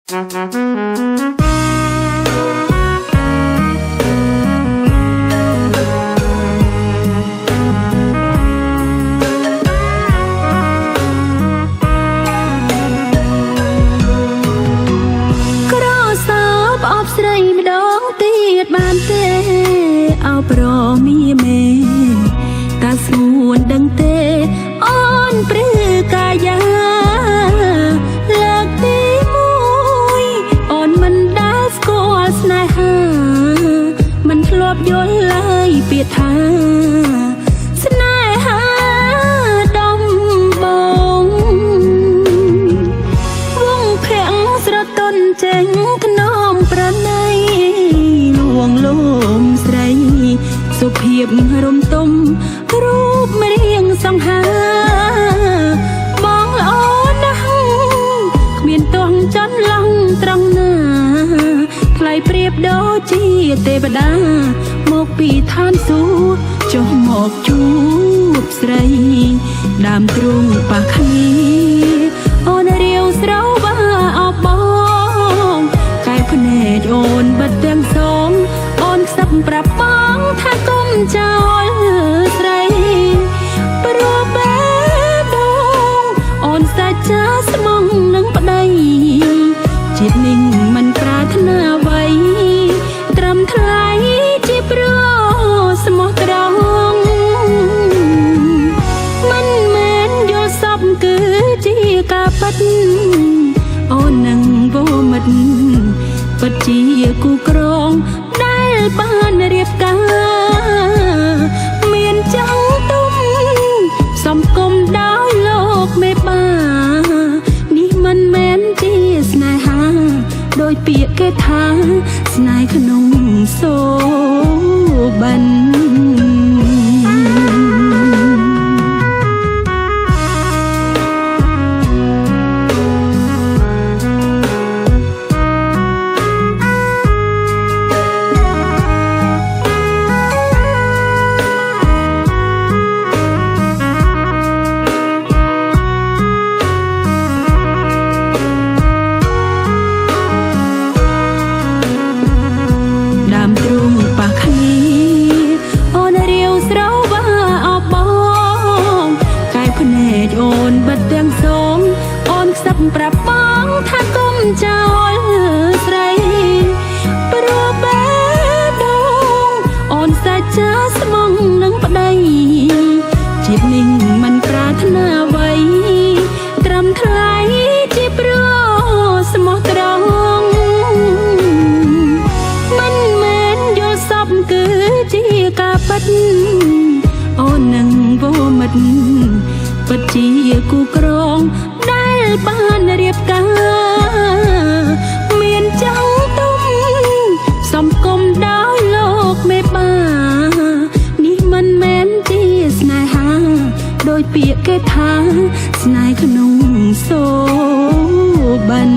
បានទេអោប្រមីមេតាស្មួនដឹងទេអូនព្រឺកាយាលើកទីមួយអូនមិនដែលស្គាល់ស្នេហាមិនធ្លាប់យល់ឡើយពាក្យថាស្នេហាដំបងវងភាំងស្រទន់ចេញក្នុងប្រណីលំស្រីសុភាពរំទុំរូបម្រៀងសង្ហាបងល្អណាស់គ្មានទោះចន្លងត្រង់ណាថ្លៃប្រៀបដូចជាទេវតាមកពីឋានសួគ៌ចុះមកជួបស្រីដើមទ្រូងប៉ះគ្នាអូនរាវស្រោបាអបបងកែភ្នែកអូនបិទទាំងសងអូនខ្សឹបប្រាប់បងថាកុំចោលស្រីព្រោះបែបដងអូនសាច់ចាស្មងនឹងប្តីជាតិនេះមិនប្រាថ្នាអ្វីត្រឹមថ្លៃជាព្រោះស្មោះត្រង់មិនមែនយល់សពគឺជាការពិតអូននឹងវមិត្តពិតជាគូក្រងដែលបានរៀបការមានចាំងទុំសំគុំដោយលោកមេបានេះមិនមែនជាស្នេហាដោយពាក្យគេថាស្នេហ៍ក្នុងសូបិនអូនបិទទាំងសងអូនខ្សឹបប្រាប់បងថាកុំចោលស្រីព្រោះបែបដងអូនសាច់ចាស្មងនឹងប្តីជាតិនេះមិនប្រាថ្នាអ្វីត្រឹមថ្លៃជាព្រោះស្មោះត្រង់មិនមែនយល់សពគឺជាការពិតអូននឹងវមិត្តពិតជាគូក្រងដែលបានរៀបការមានចាំងទុំសំគុំដោយលោកមេបានេះមិនមែនជាស្នេហាដោយពាក្យគេថាស្នេហ៍ក្នុងសូបិន